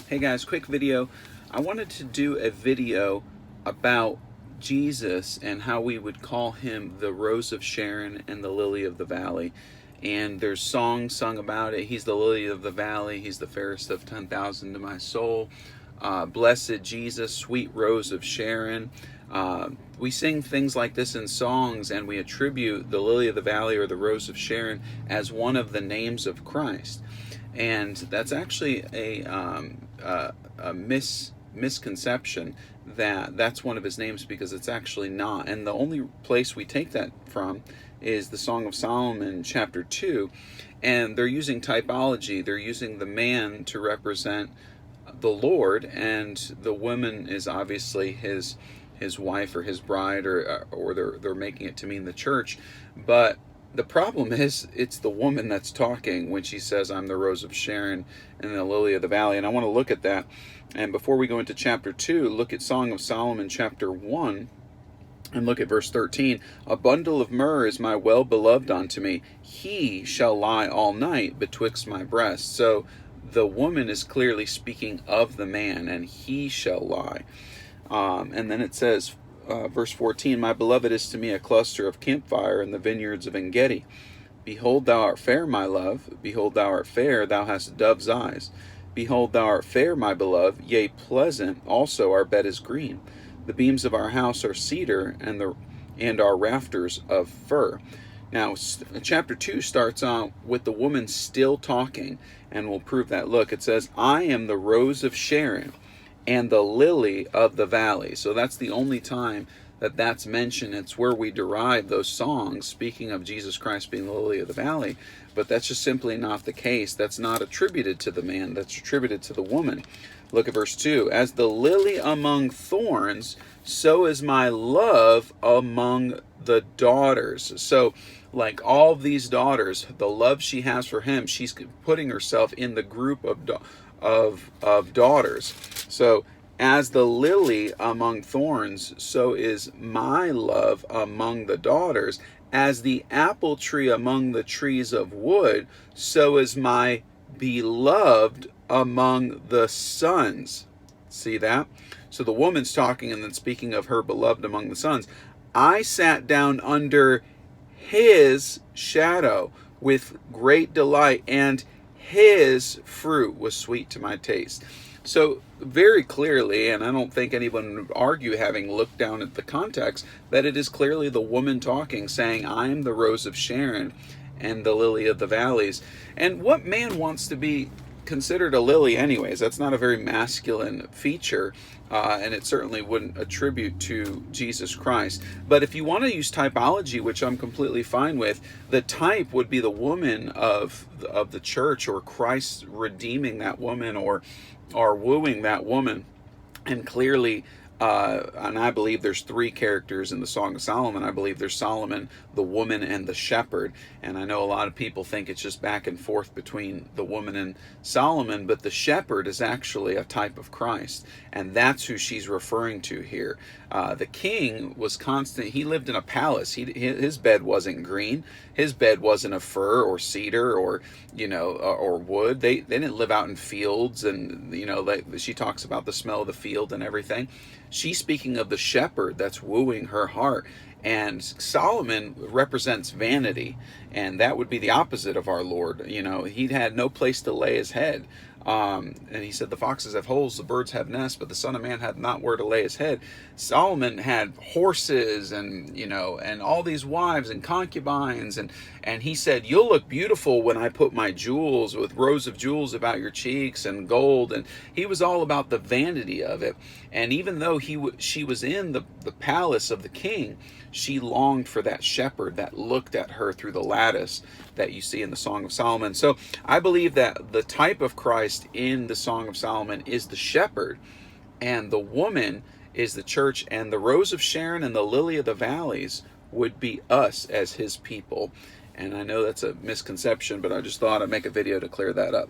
Hey guys, quick video. I wanted to do a video about Jesus and how we would call him the Rose of Sharon and the Lily of the Valley. And there's songs sung about it. He's the Lily of the Valley. He's the fairest of 10,000 to my soul. Blessed Jesus, sweet Rose of Sharon. We sing things like this in songs, and we attribute the Lily of the Valley or the Rose of Sharon as one of the names of Christ. And that's actually a misconception that that's one of his names, because it's actually not. And the only place we take that from is the Song of Solomon, chapter 2. And they're using typology. They're using the man to represent the Lord, and the woman is obviously his wife or his bride, or they're making it to mean the church. But the problem is, it's the woman that's talking when she says, I'm the Rose of Sharon and the Lily of the Valley. And I want to look at that. And before we go into chapter 2, look at Song of Solomon chapter 1 and look at verse 13. A bundle of myrrh is my well-beloved unto me. He shall lie all night betwixt my breasts. So the woman is clearly speaking of the man, and he shall lie. And then it says, verse 14, my beloved is to me a cluster of campfire in the vineyards of En-gedi. Behold, thou art fair, my love. Behold, thou art fair. Thou hast dove's eyes. Behold, thou art fair, my beloved. Yea, pleasant also our bed is green. The beams of our house are cedar, and our rafters of fir. Now, chapter 2 starts on with the woman still talking, and we'll prove that. Look, it says, I am the Rose of Sharon and the Lily of the Valley. So that's the only time that that's mentioned. It's where we derive those songs speaking of Jesus Christ being the Lily of the Valley. But that's just simply not the case. That's not attributed to the man. That's attributed to the woman. Look at verse 2. As the lily among thorns, so is my love among the daughters. So, like all of these daughters, the love she has for him, she's putting herself in the group of daughters. So, as the lily among thorns, so is my love among the daughters. As the apple tree among the trees of wood, so is my beloved among the sons. See that? So the woman's talking and then speaking of her beloved among the sons. I sat down under his shadow with great delight, and his fruit was sweet to my taste. So very clearly, and I don't think anyone would argue, having looked down at the context, that it is clearly the woman talking, saying, I am the Rose of Sharon and the Lily of the Valleys. And what man wants to be considered a lily anyways? That's not a very masculine feature, and it certainly wouldn't attribute to Jesus Christ. But if you want to use typology, which I'm completely fine with, the type would be the woman of the church, or Christ redeeming that woman, or wooing that woman. And clearly, and I believe there's three characters in the Song of Solomon. I believe there's Solomon, the woman, and the shepherd. And I know a lot of people think it's just back and forth between the woman and Solomon, but the shepherd is actually a type of Christ. And that's who she's referring to here. The king was constant. He lived in a palace. His bed wasn't green. His bed wasn't of fir or cedar or or wood. They didn't live out in fields, and she talks about the smell of the field and everything. She's speaking of the shepherd that's wooing her heart. And Solomon represents vanity, and that would be the opposite of our Lord. He had no place to lay his head. And he said, the foxes have holes, the birds have nests, but the Son of Man had not where to lay his head. Solomon had horses and all these wives and concubines, and he said, you'll look beautiful when I put my jewels, with rows of jewels about your cheeks and gold. And he was all about the vanity of it. And even though she was in the palace of the king, she longed for that shepherd that looked at her through the lattice that you see in the Song of Solomon. So I believe that the type of Christ in the Song of Solomon is the shepherd, and the woman is the church, and the Rose of Sharon and the Lily of the Valleys would be us as his people. And I know that's a misconception, but I just thought I'd make a video to clear that up.